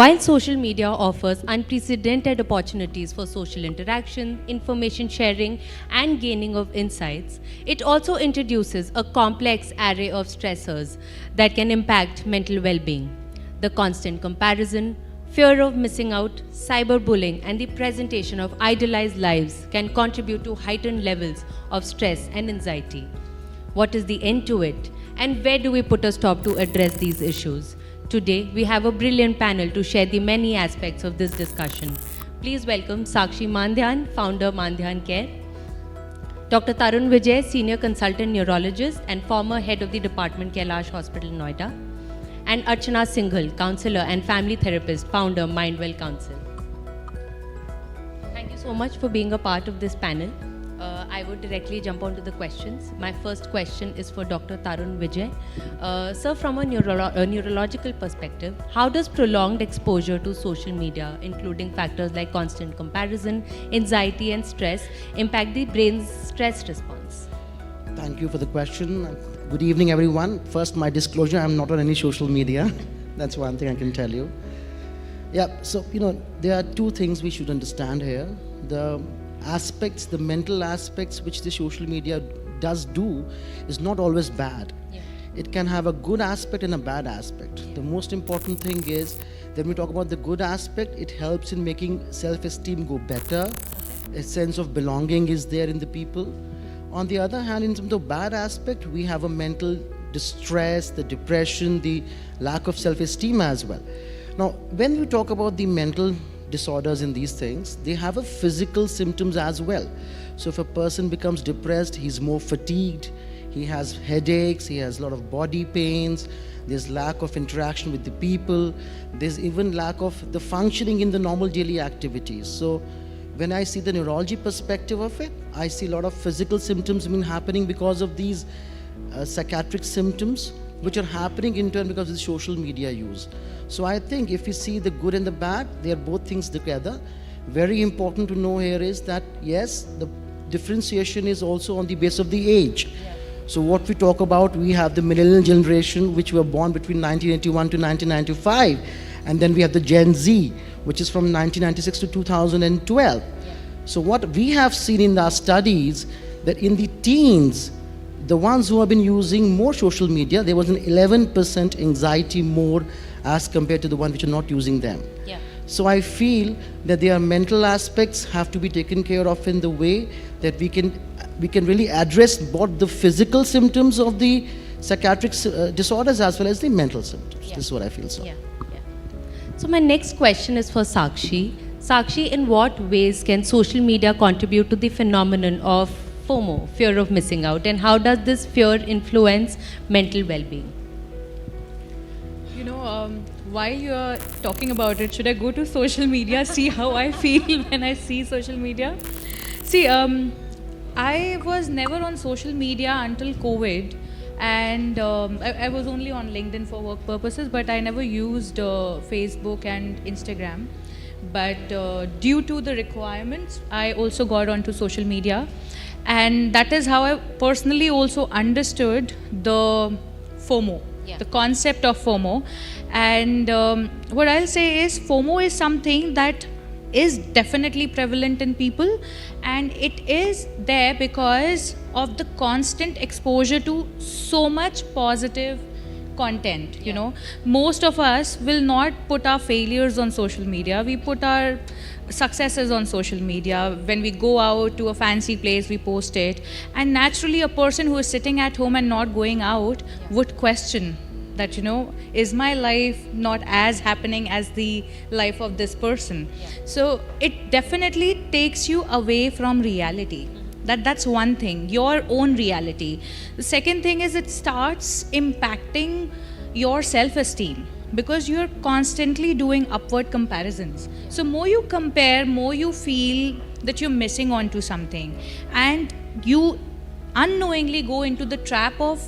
While social media offers unprecedented opportunities for social interaction, information sharing, and gaining of insights, it also introduces a complex array of stressors that can impact mental well-being. The constant comparison, fear of missing out, cyberbullying, and the presentation of idealized lives can contribute to heightened levels of stress and anxiety. What is the end to it, and where do we put a stop to address these issues? Today, we have a brilliant panel to share the many aspects of this discussion. Please welcome Sakshi Mandhyan, founder Mandhyan Care, Dr. Tarun Vijay, senior consultant neurologist and former head of the department Kailash Hospital, Noida, and Archana Singhal, counselor and family therapist, founder Mindwell Counsel. Thank you so much for being a part of this panel. I would directly jump on to the questions. My first question is for Dr. Tarun Vijay. Sir, from a neurological perspective, how does prolonged exposure to social media, including factors like constant comparison, anxiety and stress, impact the brain's stress response? Thank you for the question. Good evening, everyone. First, my disclosure, I'm not on any social media. That's one thing I can tell you. Yeah, so, there are two things we should understand here. The mental aspects which the social media does do is not always bad. Yeah. It can have a good aspect and a bad aspect. The most important thing is, when we talk about the good aspect, it helps in making self-esteem go better. A sense of belonging is there in the people. On the other hand, in terms of bad aspect, we have a mental distress, the depression, the lack of self-esteem as well. Now, when we talk about the mental disorders in these things, they have a physical symptoms as well. So if a person becomes depressed, he's more fatigued, he has headaches, he has a lot of body pains, there's lack of interaction with the people, there's even lack of the functioning in the normal daily activities. So when I see the neurology perspective of it, I see a lot of physical symptoms happening because of these psychiatric symptoms, which are happening in turn because of the social media use. So I think if you see the good and the bad, they are both things together. Very important to know here is that, yes, the differentiation is also on the basis of the age. Yeah. So what we talk about, we have the millennial generation, which were born between 1981 to 1995. And then we have the Gen Z, which is from 1996 to 2012. Yeah. So what we have seen in our studies, that in the teens, the ones who have been using more social media, there was an 11% anxiety more as compared to the ones which are not using them. Yeah. So I feel that their mental aspects have to be taken care of in the way that we can really address both the physical symptoms of the psychiatric disorders as well as the mental symptoms. Yeah. This is what I feel, so. Yeah. Yeah. So my next question is for Sakshi. Sakshi, in what ways can social media contribute to the phenomenon of FOMO, fear of missing out, and how does this fear influence mental well-being? While you're talking about it, should I go to social media, see how I feel when I see social media? See, I was never on social media until COVID, and I was only on LinkedIn for work purposes, but I never used Facebook and Instagram. But due to the requirements, I also got onto social media. And that is how I personally also understood the FOMO, the concept of FOMO. And what I'll say is FOMO is something that is definitely prevalent in people, and it is there because of the constant exposure to so much positive content. You know, most of us will not put our failures on social media. We put our successes on social media. When we go out to a fancy place, we post it, and naturally a person who is sitting at home and not going out would question that, is my life not as happening as the life of this person? So it definitely takes you away from reality. That's one thing, your own reality. The second thing is it starts impacting your self-esteem, because you're constantly doing upward comparisons. So more you compare, more you feel that you're missing onto something, and you unknowingly go into the trap of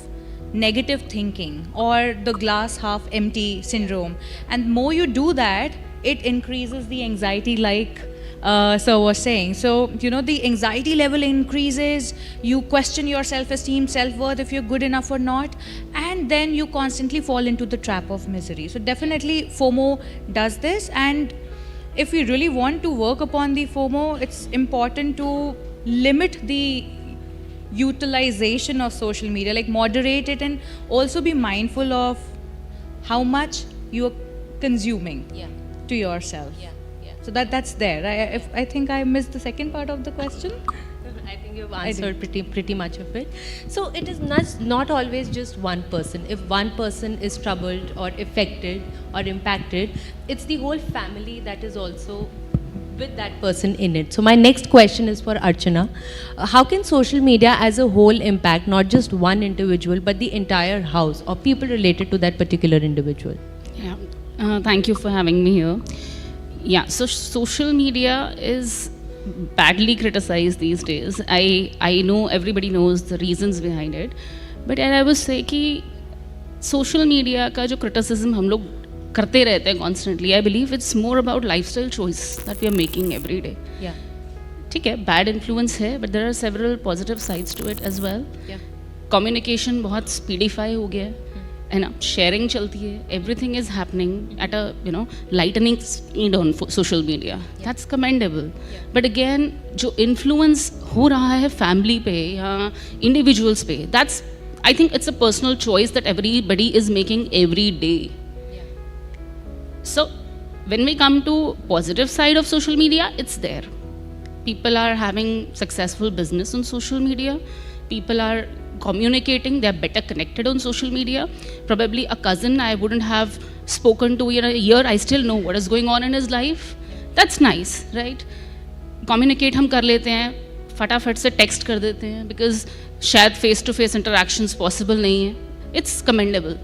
negative thinking or the glass half empty syndrome. And more you do that, it increases the anxiety, like Sir was saying. So, the anxiety level increases, you question your self-esteem, self-worth, if you're good enough or not. And and then you constantly fall into the trap of misery. So definitely FOMO does this, and if we really want to work upon the FOMO, it's important to limit the utilization of social media, like moderate it, and also be mindful of how much you are consuming to yourself. So that's there. I think I missed the second part of the question. I think you've answered pretty much of it. So it is not always just one person. If one person is troubled or affected or impacted, it's the whole family that is also with that person in it. So my next question is for Archana. How can social media as a whole impact not just one individual but the entire house or people related to that particular individual? Yeah, thank you for having me here. Yeah, so social media is badly criticized these days. I know everybody knows the reasons behind it, but I would say कि social media का जो criticism हम लोग करते रहते हैं constantly, I believe it's more about lifestyle choice that we are making every day. Yeah. ठीक है, bad influence है, but there are several positive sides to it as well. Yeah. Communication बहुत speedify हो गया है, है ना, sharing चलती है, everything is happening at a lightning speed on social media. That's commendable. But again, जो influence हो रहा है family पे या individuals पे, that's, I think it's a personal choice that everybody is making every day. So when we come to positive side of social media, it's there. People are having successful business on social media. People are communicating, they're better connected on social media. Probably a cousin I wouldn't have spoken to in a year, I still know what is going on in his life. That's nice, right? Communicate हम कर लेते हैं, फटाफट से text कर देते हैं, because शायद face-to-face interactions possible नहीं है. It's commendable.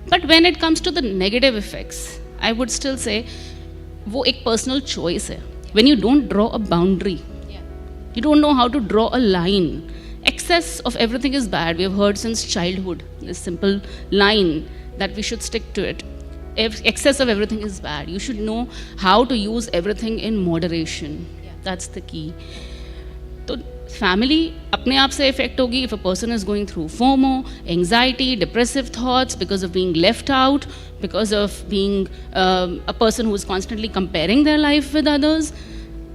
But when it comes to the negative effects, I would still say वो एक personal choice है. When you don't draw a boundary, you don't know how to draw a line. Excess of everything is bad. We have heard since childhood this simple line that we should stick to it. If excess of everything is bad, you should know how to use everything in moderation. That's the key. So family अपने आप से affect होगी if a person is going through FOMO, anxiety, depressive thoughts because of being left out, because of being a person who is constantly comparing their life with others.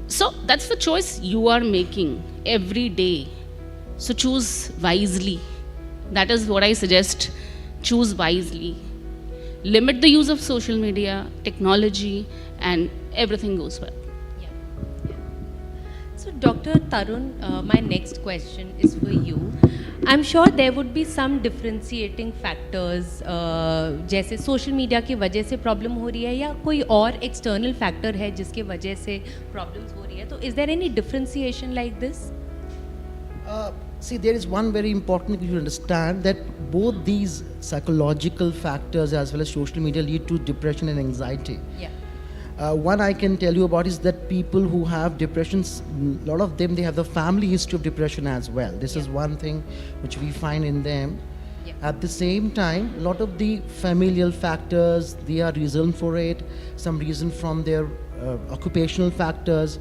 So that's the choice you are making every day. So choose wisely. That is what I suggest. Choose wisely. Limit the use of social media, technology, and everything goes well. So Dr. Tarun, my next question is for you. I'm sure there would be some differentiating factors, जैसे social media की वजह से problem हो रही है या कोई और external factor है जिसके वजह से problems हो रही है. तो is there any differentiation like this? See, there is one very important thing you understand, that both these psychological factors as well as social media lead to depression and anxiety. One I can tell you about is that people who have depressions, a lot of them, they have the family history of depression as well. This is one thing which we find in them. At the same time, a lot of the familial factors, they are reason for it, some reason from their occupational factors.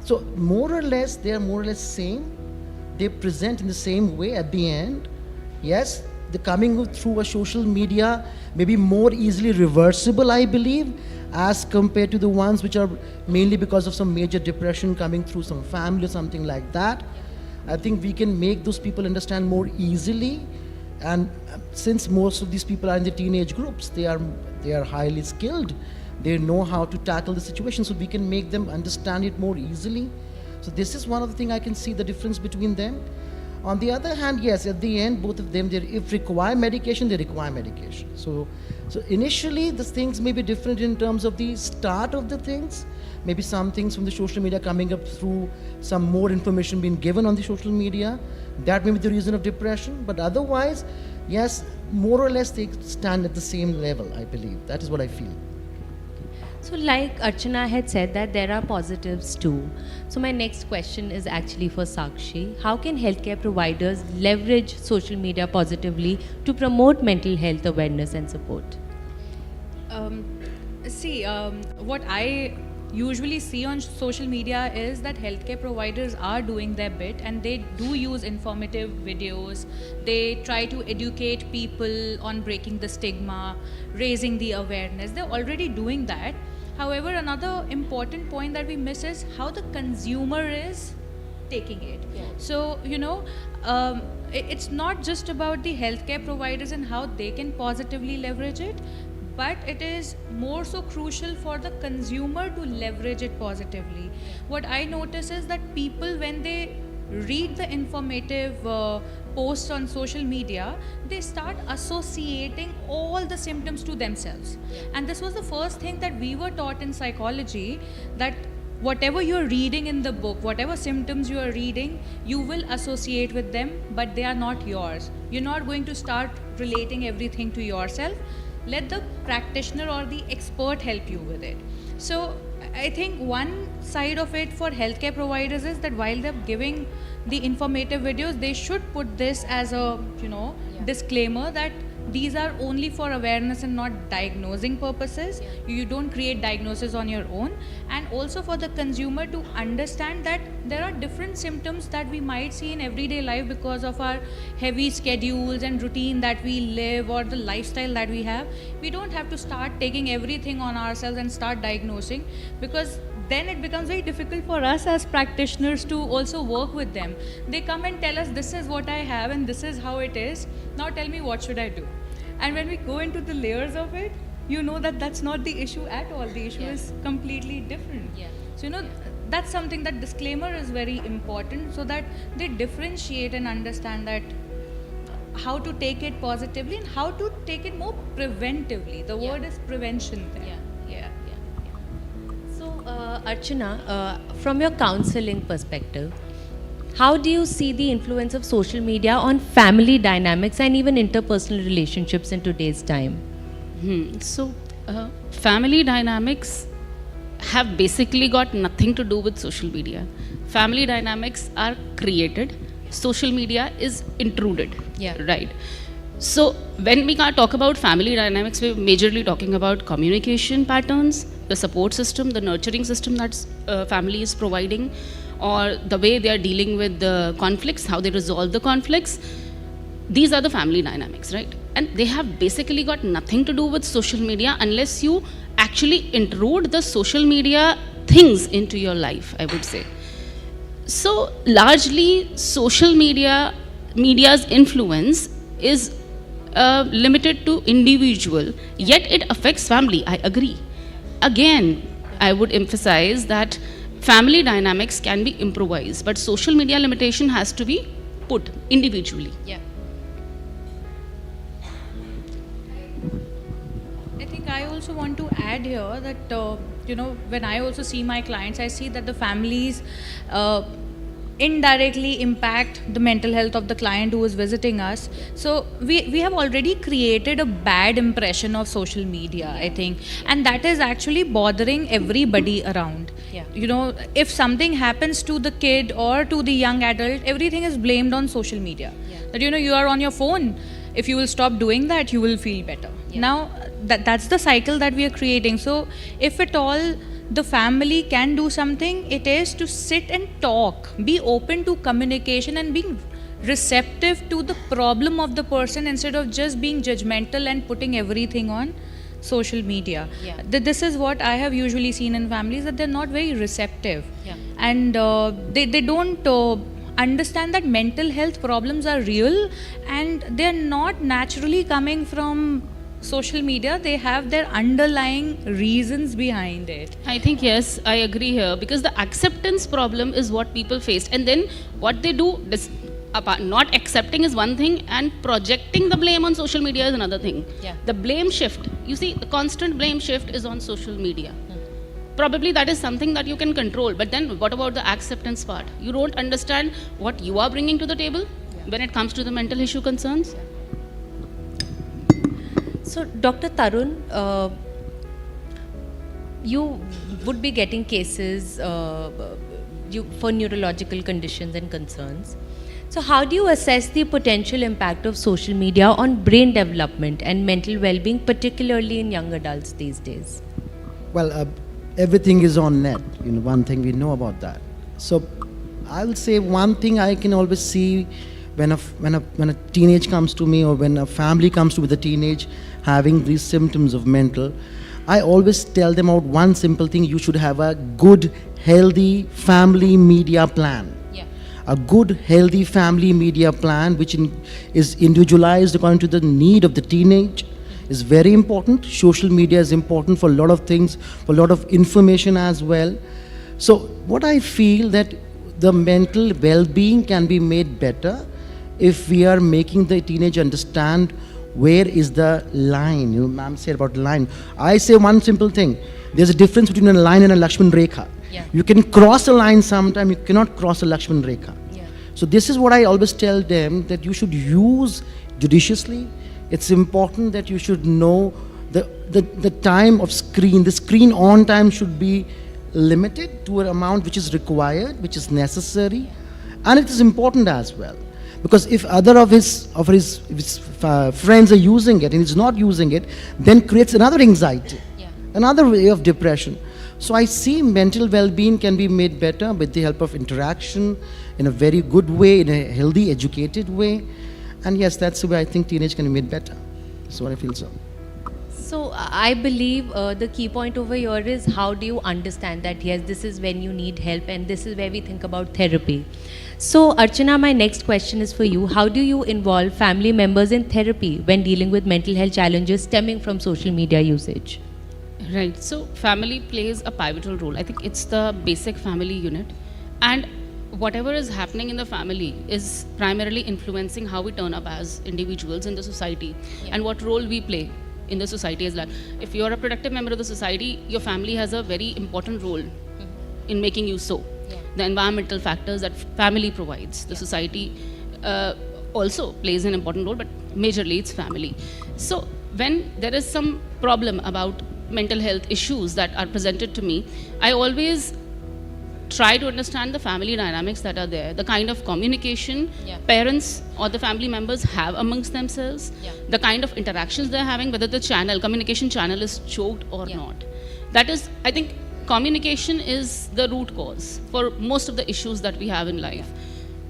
So more or less, they are more or less same. They present in the same way at the end. Yes, the coming through a social media may be more easily reversible, I believe, as compared to the ones which are mainly because of some major depression coming through some family or something like that. I think we can make those people understand more easily. And since most of these people are in the teenage groups, they are highly skilled. They know how to tackle the situation, so we can make them understand it more easily. So this is one of the things I can see the difference between them. On the other hand, yes, at the end, both of them, if require medication, they require medication. So initially, the things may be different in terms of the start of the things. Maybe some things from the social media coming up through some more information being given on the social media. That may be the reason of depression. But otherwise, yes, more or less they stand at the same level, I believe. That is what I feel. So like Archana had said that there are positives too. So my next question is actually for Sakshi. How can healthcare providers leverage social media positively to promote mental health awareness and support? What I usually see on social media is that healthcare providers are doing their bit and they do use informative videos. They try to educate people on breaking the stigma, raising the awareness. They're already doing that. However, another important point that we miss is how the consumer is taking it. So, it's not just about the healthcare providers and how they can positively leverage it, but it is more so crucial for the consumer to leverage it positively. What I notice is that people, when they read the informative posts on social media, they start associating all the symptoms to themselves. And this was the first thing that we were taught in psychology, that whatever you're reading in the book, whatever symptoms you are reading, you will associate with them, but they are not yours. You're not going to start relating everything to yourself. Let the practitioner or the expert help you with it. So I think one side of it for healthcare providers is that while they're giving the informative videos, they should put this as a disclaimer that these are only for awareness and not diagnosing purposes. You don't create diagnosis on your own. And also for the consumer to understand that there are different symptoms that we might see in everyday life because of our heavy schedules and routine that we live or the lifestyle that we have. We don't have to start taking everything on ourselves and start diagnosing, because then it becomes very difficult for us as practitioners to also work with them. They come and tell us, this is what I have and this is how it is. Now tell me, what should I do? And when we go into the layers of it, you know that that's not the issue at all. The issue is completely different. So, that's something, that disclaimer is very important, so that they differentiate and understand that how to take it positively and how to take it more preventively. The word is prevention there. So, Archana, from your counseling perspective, how do you see the influence of social media on family dynamics and even interpersonal relationships in today's time? So, family dynamics have basically got nothing to do with social media. Family dynamics are created, social media is intruded. Right. So, when we talk about family dynamics, we're majorly talking about communication patterns, the support system, the nurturing system that family is providing, or the way they are dealing with the conflicts, how they resolve the conflicts. These are the family dynamics, right? And they have basically got nothing to do with social media unless you actually intrude the social media things into your life, I would say. So largely social media's influence is limited to individual, yet it affects family, I agree. Again, I would emphasize that family dynamics can be improvised, but social media limitation has to be put individually. I think I also want to add here that, when I also see my clients, I see that the families indirectly impact the mental health of the client who is visiting us. So we have already created a bad impression of social media, I think, and that is actually bothering everybody around. If something happens to the kid or to the young adult, everything is blamed on social media. That you are on your phone. If you will stop doing that, you will feel better. Now that's the cycle that we are creating. So if at all the family can do something, it is to sit and talk, be open to communication and being receptive to the problem of the person instead of just being judgmental and putting everything on social media. This is what I have usually seen in families, that they're not very receptive. And they don't understand that mental health problems are real and they're not naturally coming from social media. They have their underlying reasons behind it. I think yes, I agree here, because the acceptance problem is what people face, and then what they do, not accepting is one thing and projecting the blame on social media is another thing. The blame shift, you see, the constant blame shift is on social media. Probably that is something that you can control, but then what about the acceptance part? You don't understand what you are bringing to the table when it comes to the mental issue concerns. So, Dr. Tarun, you would be getting cases for neurological conditions and concerns. So, how do you assess the potential impact of social media on brain development and mental well-being, particularly in young adults these days? Well, everything is on net. One thing we know about that. So I will say one thing I can always see when a teenage comes to me, or when a family comes to with a teenage having these symptoms of mental, I always tell them out one simple thing: you should have a good, healthy family media plan. Yeah. A good, healthy family media plan, which is individualized according to the need of the teenage, is very important. Social media is important for a lot of things, for a lot of information as well. So what I feel that the mental well-being can be made better if we are making the teenage understand where is the line. Ma'am said about line. I say one simple thing: there's a difference between a line and a Lakshman Rekha. Yeah. You can cross a line sometime, you cannot cross a Lakshman Rekha. Yeah. So this is what I always tell them, that you should use judiciously. It's important that you should know the time of screen. The screen on time should be limited to an amount which is required, which is necessary, and it is important as well. Because if other of his friends are using it and he's not using it, then creates another anxiety, another way of depression. So I see mental well-being can be made better with the help of interaction in a very good way, in a healthy, educated way. And yes, that's the way I think teenage can be made better. That's what I feel so. So I believe the key point over here is, how do you understand that yes, this is when you need help, and this is where we think about therapy. So Archana, my next question is for you. How do you involve family members in therapy when dealing with mental health challenges stemming from social media usage? Right. So family plays a pivotal role. I think it's the basic family unit, and whatever is happening in the family is primarily influencing how we turn up as individuals in the society, and what role we play in the society as well. If you're a productive member of the society, your family has a very important role in making you so. The environmental factors that family provides, the society also plays an important role, but majorly it's family. So when there is some problem about mental health issues that are presented to me, I always try to understand the family dynamics that are there, the kind of communication parents or the family members have amongst themselves, the kind of interactions they're having, whether the communication channel is choked or not. That is, I think, communication is the root cause for most of the issues that we have in life.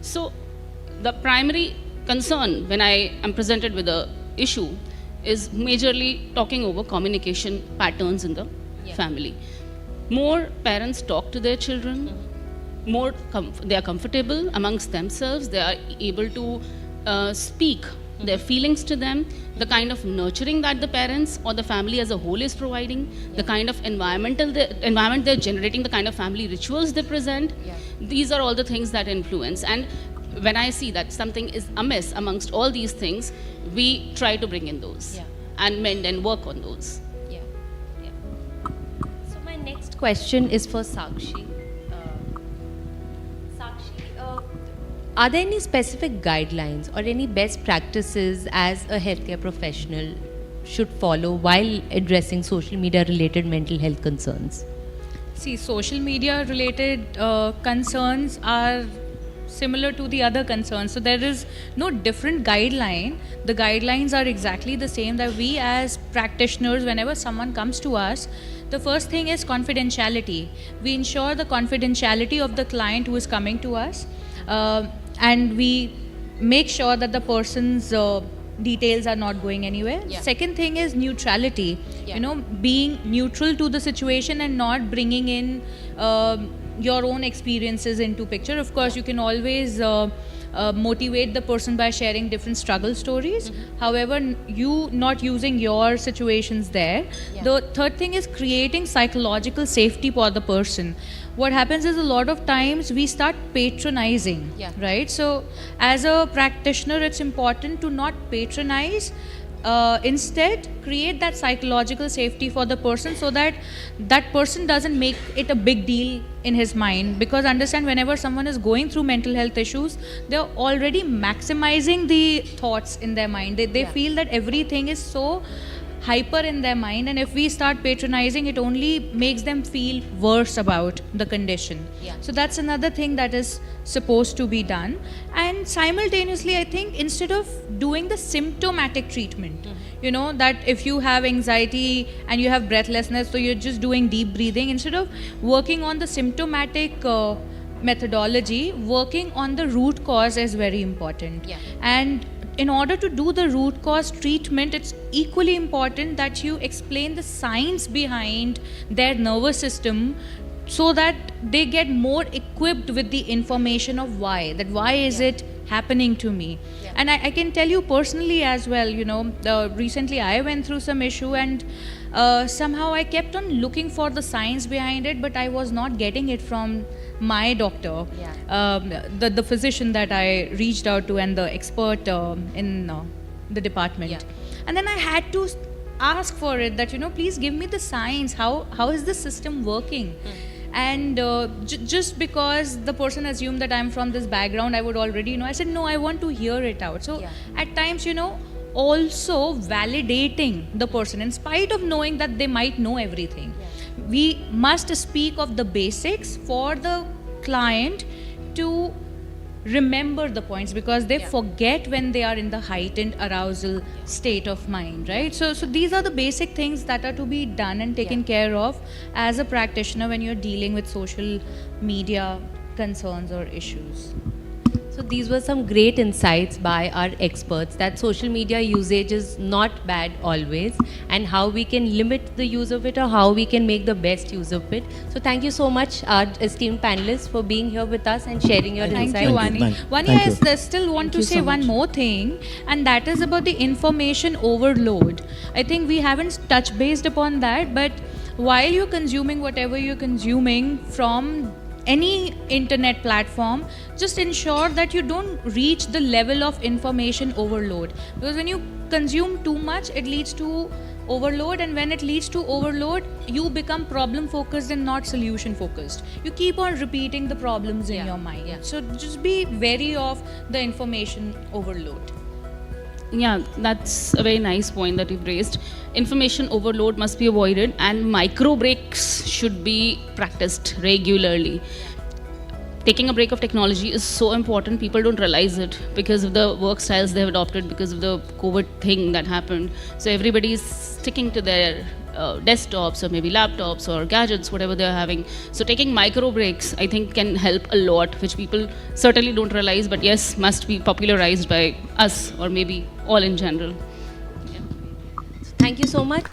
So the primary concern when I am presented with a issue is majorly talking over communication patterns in the family. More parents talk to their children, more they are comfortable amongst themselves, they are able to speak their feelings to them, the kind of nurturing that the parents or the family as a whole is providing, the kind of environment they're generating, the kind of family rituals they present, these are all the things that influence. And when I see that something is amiss amongst all these things, we try to bring in those and mend and work on those. Next question is for Sakshi. Are there any specific guidelines or any best practices as a healthcare professional should follow while addressing social media related mental health concerns? See, social media related concerns are similar to the other concerns. So there is no different guideline. The guidelines are exactly the same, that we as practitioners, whenever someone comes to us, the first thing is confidentiality. We ensure the confidentiality of the client who is coming to us, and we make sure that the person's details are not going anywhere. Second thing is neutrality. Being neutral to the situation and not bringing in your own experiences into picture. Of course, you can always motivate the person by sharing different struggle stories. However, you not using your situations there. The third thing is creating psychological safety for the person. What happens is, a lot of times we start patronizing, right? So as a practitioner, it's important to not patronize. Instead, create that psychological safety for the person, so that that person doesn't make it a big deal in his mind. Because understand, whenever someone is going through mental health issues, they're already maximizing the thoughts in their mind. They feel that everything is so hyper in their mind, and if we start patronizing, it only makes them feel worse about the condition. Yeah. So that's another thing that is supposed to be done. And simultaneously, I think instead of doing the symptomatic treatment, you know, that if you have anxiety and you have breathlessness, so you're just doing deep breathing, instead of working on the symptomatic methodology, working on the root cause is very important. Yeah. And in order to do the root cause treatment, it's equally important that you explain the science behind their nervous system, so that they get more equipped with the information of why is it happening to me. And I can tell you personally as well, you know, recently I went through some issue, and somehow I kept on looking for the science behind it, but I was not getting it from my doctor, the physician that I reached out to, and the expert in the department. Yeah. And then I had to ask for it, that, you know, please give me the science, how is the system working. And just because the person assumed that I'm from this background, I would already know. I said, no, I want to hear it out. So at times, you know, also validating the person in spite of knowing that they might know everything. We must speak of the basics for the client to remember the points, because they forget when they are in the heightened arousal state of mind, right? So these are the basic things that are to be done and taken care of as a practitioner when you're dealing with social media concerns or issues. So these were some great insights by our experts, that social media usage is not bad always, and how we can limit the use of it, or how we can make the best use of it. So thank you so much, our esteemed panelists, for being here with us and sharing your Thank insights. you, Vani. Vani, I still want to say so one much. more thing, and that is about the information overload. I think we haven't touched based upon that, but while you're consuming whatever you're consuming from any internet platform, just ensure that you don't reach the level of information overload, because when you consume too much, it leads to overload, and when it leads to overload, you become problem focused and not solution focused. You keep on repeating the problems in your mind. So just be wary of the information overload. Yeah, that's a very nice point that you've raised. Information overload must be avoided, and micro breaks should be practiced regularly. Taking a break of technology is so important. People don't realize it because of the work styles they've adopted, because of the COVID thing that happened. So everybody's sticking to their desktops or maybe laptops or gadgets, whatever they're having. So taking micro breaks, I think, can help a lot, which people certainly don't realize, but yes, must be popularized by us, or maybe all in general. Thank you so much.